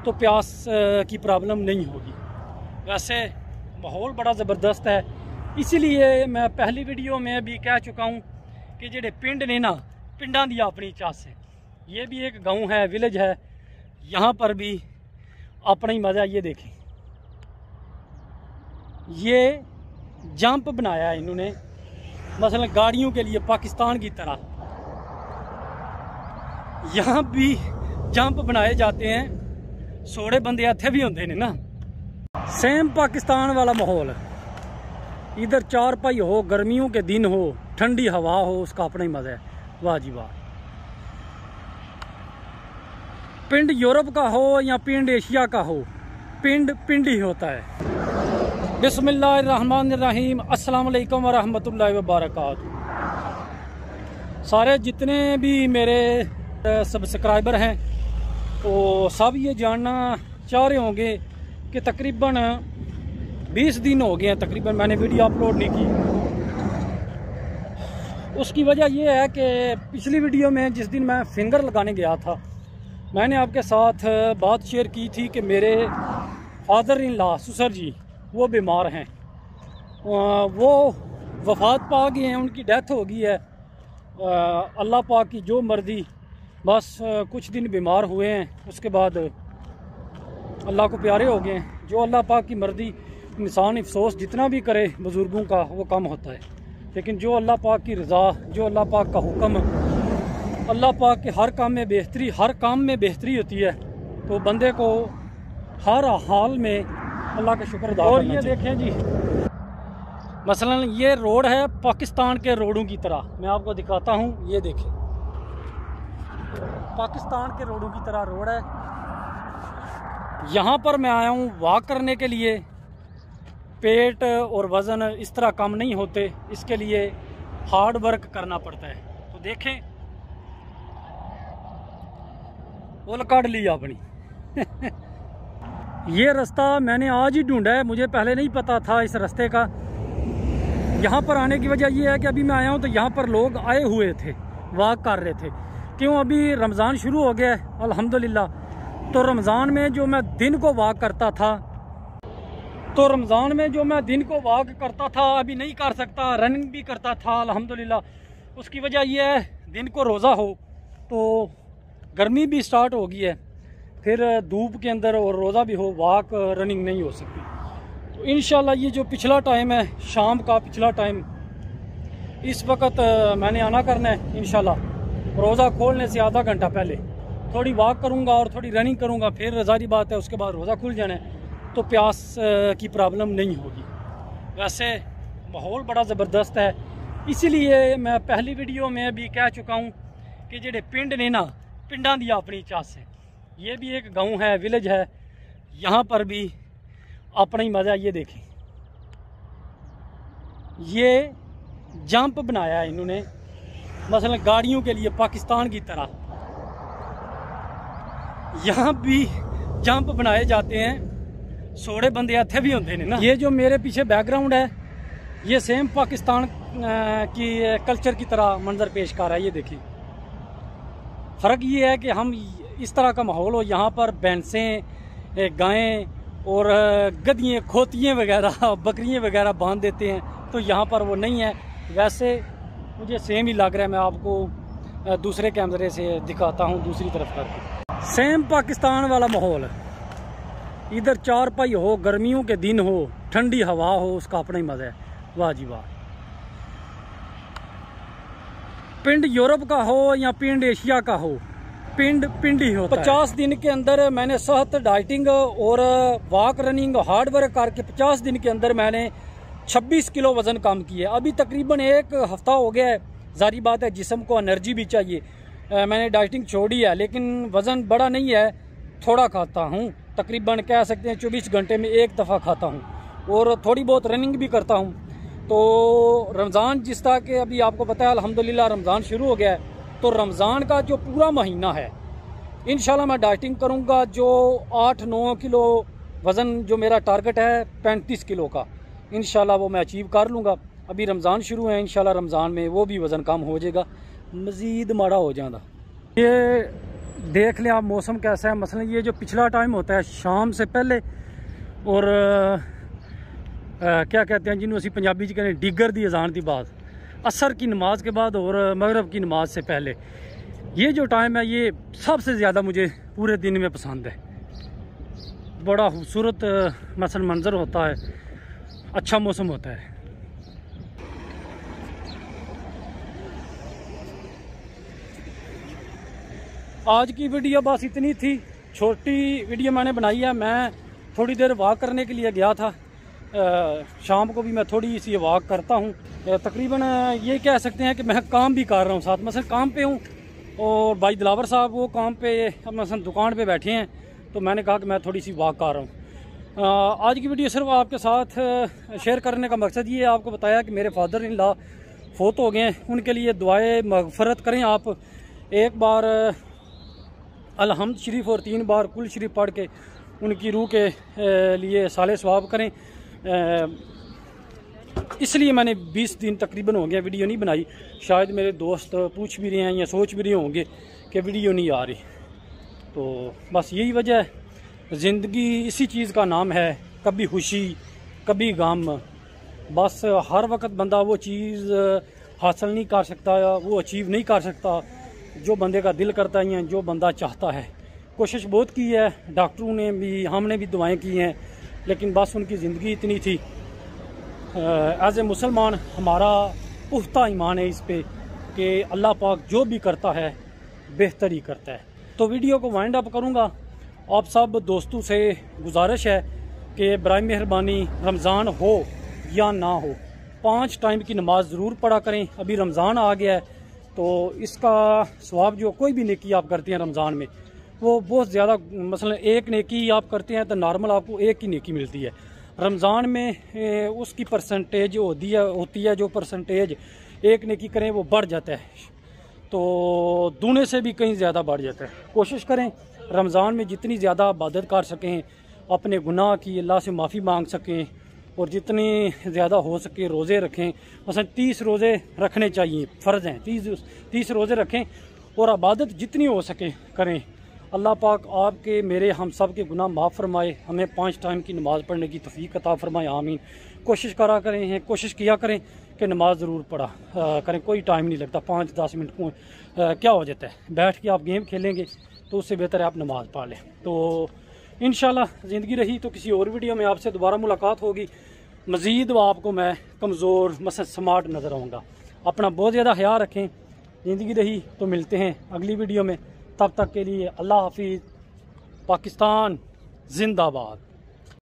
तो प्यास की प्रॉब्लम नहीं होगी। वैसे माहौल बड़ा ज़बरदस्त है, इसीलिए मैं पहली वीडियो में भी कह चुका हूँ कि जेडे पिंड ने ना, पिंडा दी अपनी चास है। ये भी एक गांव है, विलेज है, यहाँ पर भी अपना ही मज़ा। ये देखें, ये जंप बनाया है इन्होंने, मसलन गाड़ियों के लिए पाकिस्तान की तरह। यहाँ भी जंप बनाए जाते हैं, सोड़े बंदे इत्थे भी होंगे ने ना। सेम पाकिस्तान वाला माहौल, इधर चार पाई हो, गर्मियों के दिन हो, ठंडी हवा हो, उसका अपना ही मज़ा है। वाह जी वाह। पिंड यूरोप का हो या पिंड एशिया का हो, पिंड पिंड ही होता है। बिस्मिल्लाहिर्रहमानिर्रहीम, अस्सलाम वालेकुम वरहमतुल्लाहि वबरकातुहू। सारे जितने भी मेरे सब्सक्राइबर हैं तो सब ये जानना चाह रहे होंगे कि तकरीबन 20 दिन हो गए हैं तकरीबन मैंने वीडियो अपलोड नहीं की। उसकी वजह यह है कि पिछली वीडियो में जिस दिन मैं फिंगर लगाने गया था, मैंने आपके साथ बात शेयर की थी कि मेरे फादर इन लॉ ससुर जी वो बीमार हैं, वो वफ़ात पा गए हैं, उनकी डेथ हो गई है। अल्लाह पाक की जो मर्ज़ी, बस कुछ दिन बीमार हुए हैं, उसके बाद अल्लाह को प्यारे हो गए हैं। जो अल्लाह पाक की मर्ज़ी, इंसान अफसोस जितना भी करे बुज़ुर्गों का वो कम होता है, लेकिन जो अल्लाह पाक की रज़ा, जो अल्लाह पाक का हुक्म, अल्लाह पाक के हर काम में बेहतरी, हर काम में बेहतरी होती है। तो बंदे को हर हाल में अल्लाह का शुक्र अदा करना चाहिए। और ये देखें जी, मसलन ये रोड है पाकिस्तान के रोडों की तरह, मैं आपको दिखाता हूँ। ये देखें, पाकिस्तान के रोडों की तरह रोड है। यहाँ पर मैं आया हूँ वॉक करने के लिए। पेट और वज़न इस तरह कम नहीं होते, इसके लिए हार्ड वर्क करना पड़ता है। तो देखें, पुल काट लिया अपनी। ये रास्ता मैंने आज ही ढूंढा है, मुझे पहले नहीं पता था इस रास्ते का। यहाँ पर आने की वजह यह है कि अभी मैं आया हूँ तो यहाँ पर लोग आए हुए थे, वॉक कर रहे थे। क्यों, अभी रमज़ान शुरू हो गया है अल्हम्दुलिल्लाह। तो रमज़ान में जो मैं दिन को वॉक करता था, अभी नहीं कर सकता। रनिंग भी करता था अल्हम्दुलिल्लाह। उसकी वजह यह है, दिन को रोज़ा हो तो गर्मी भी स्टार्ट हो गई है, फिर धूप के अंदर और रोज़ा भी हो, वॉक रनिंग नहीं हो सकती। तो इंशाल्लाह ये जो पिछला टाइम है, शाम का पिछला टाइम, इस वक्त मैंने आना करना है। इंशाल्लाह रोज़ा खोलने से आधा घंटा पहले थोड़ी वॉक करूँगा और थोड़ी रनिंग करूँगा, फिर रज़ारी बात है उसके बाद रोज़ा खुल जाना है, तो प्यास की प्रॉब्लम नहीं होगी। वैसे माहौल बड़ा ज़बरदस्त है, इसीलिए मैं पहली वीडियो में भी कह चुका हूँ कि जेडे पिंड ने ना, पिंडा दी अपनी चास है। ये भी एक गांव है, विलेज है, यहाँ पर भी अपना ही मज़ा। ये देखें, ये जंप बनाया है इन्होंने, मसलन गाड़ियों के लिए पाकिस्तान की तरह। यहाँ भी जंप बनाए जाते हैं, सोड़े बंदे इत्थे भी होंगे ने ना। ये जो मेरे पीछे बैकग्राउंड है, ये सेम पाकिस्तान की कल्चर की तरह मंजर पेश कर रहा है। ये देखिए, फ़र्क ये है कि हम इस तरह का माहौल हो, यहाँ पर भैंसें, गायें और गधियाँ, खोतियाँ वगैरह, बकरियाँ वगैरह बांध देते हैं, तो यहाँ पर वो नहीं है। वैसे मुझे सेम ही लग रहा है, मैं आपको दूसरे कैमरे से दिखाता हूँ, दूसरी तरफ करके। सेम पाकिस्तान वाला माहौल, इधर चार पाई हो, गर्मियों के दिन हो, ठंडी हवा हो, उसका अपना ही मज़ा है। वाह जी वाह। पिंड यूरोप का हो या पिंड एशिया का हो, पिंड पिंड ही होता है। 50 दिन के अंदर मैंने सेहत, डाइटिंग और वॉक, रनिंग, हार्ड वर्क करके 50 दिन के अंदर मैंने 26 किलो वज़न कम किया। अभी तकरीबन एक हफ़्ता हो गया है। जारी बात है, जिस्म को एनर्जी भी चाहिए। मैंने डाइटिंग छोड़ी है, लेकिन वज़न बड़ा नहीं है, थोड़ा खाता हूँ। तकरीबन कह सकते हैं 24 घंटे में एक दफ़ा खाता हूँ, और थोड़ी बहुत रनिंग भी करता हूँ। तो रमज़ान जिस तरह के अभी आपको पता है अल्हम्दुलिल्लाह रमज़ान शुरू हो गया है, तो रमज़ान का जो पूरा महीना है इंशाल्लाह मैं डाइटिंग करूँगा। जो 8-9 किलो वज़न जो मेरा टारगेट है 35 किलो का, इंशाल्लाह वो मैं अचीव कर लूँगा। अभी रमज़ान शुरू है, इंशाल्लाह रमज़ान में वो भी वज़न कम हो जाएगा, मज़ीद माड़ा हो जाएगा। ये देख लें आप मौसम कैसा है। मसलन ये जो पिछला टाइम होता है शाम से पहले और क्या कहते हैं जिन्होंने असी पंजाबी च कहते डिगर दी अजान की बाद, असर की नमाज के बाद और मगरब की नमाज से पहले, ये जो टाइम है ये सबसे ज़्यादा मुझे पूरे दिन में पसंद है। बड़ा खूबसूरत मसलन मंज़र होता है, अच्छा मौसम होता है। आज की वीडियो बस इतनी थी, छोटी वीडियो मैंने बनाई है। मैं थोड़ी देर वॉक करने के लिए गया था, शाम को भी मैं थोड़ी सी वॉक करता हूँ। तकरीबन ये कह सकते हैं कि मैं काम भी कर रहा हूँ साथ, मसलन काम पे हूँ और भाई दिलावर साहब वो काम पे मसलन दुकान पे बैठे हैं, तो मैंने कहा कि मैं थोड़ी सी वॉक कर रहा हूँ। आज की वीडियो सिर्फ आपके साथ शेयर करने का मकसद ये है, आपको बताया कि मेरे फादर इन लॉ फोत हो गए हैं, उनके लिए दुआए मगफरत करें आप। एक बार अलहम्द शरीफ और 3 बार कुल शरीफ पढ़ के उनकी रूह के लिए साले सवाब करें। इसलिए मैंने 20 दिन तकरीबन हो गया वीडियो नहीं बनाई। शायद मेरे दोस्त पूछ भी रहे हैं या सोच भी रहे होंगे कि वीडियो नहीं आ रही, तो बस यही वजह है। ज़िंदगी इसी चीज़ का नाम है, कभी खुशी कभी गम। बस हर वक्त बंदा वो चीज़ हासिल नहीं कर सकता या वो अचीव नहीं कर सकता जो बंदे का दिल करता है या जो बंदा चाहता है। कोशिश बहुत की है, डॉक्टरों ने भी, हमने भी दुआएं की हैं, लेकिन बस उनकी ज़िंदगी इतनी थी। एज ए मुसलमान हमारा पुख्ता ईमान है इस पे कि अल्लाह पाक जो भी करता है बेहतर ही करता है। तो वीडियो को वाइंड अप करूँगा। आप सब दोस्तों से गुजारिश है कि बराए मेहरबानी रमज़ान हो या ना हो 5 टाइम की नमाज ज़रूर पढ़ा करें। अभी रमज़ान आ गया है तो इसका सवाब जो कोई भी नेकी आप करते हैं रमज़ान में वो बहुत ज़्यादा, मसलन एक नेकी आप करते हैं तो नॉर्मल आपको एक ही नेकी मिलती है। रमज़ान में उसकी परसेंटेज होती है जो परसेंटेज एक नेकी करें वो बढ़ जाता है, तो दूने से भी कहीं ज़्यादा बढ़ जाता है। कोशिश करें रमज़ान में जितनी ज़्यादा इबादत कर सकें, अपने गुनाह की अल्लाह से माफ़ी मांग सकें और जितनी ज़्यादा हो सके रोज़े रखें। मसलन 30 रोज़े रखने चाहिए, फ़र्ज़ हैं, 30 रोज़े रखें और इबादत जितनी हो सके करें। अल्लाह पाक आपके मेरे हम सब के गुनाह माफ़ फरमाए, हमें 5 टाइम की नमाज़ पढ़ने की तौफीक अता फरमाए, आमीन। कोशिश कोशिश किया करें कि नमाज ज़रूर पढ़ा करें। कोई टाइम नहीं लगता, 5-10 मिनट को क्या हो जाता है, बैठ के आप गेम खेलेंगे तो उससे बेहतर है आप नमाज़ पढ़ लें। तो इंशाल्लाह ज़िंदगी रही तो किसी और वीडियो में आपसे दोबारा मुलाकात होगी। मज़ीद आपको मैं कमज़ोर मसलन स्मार्ट नज़र आऊँगा। अपना बहुत ज़्यादा ख्याल रखें। ज़िंदगी रही तो मिलते हैं अगली वीडियो में, तब तक के लिए अल्लाह हाफिज़। पाकिस्तान जिंदाबाद।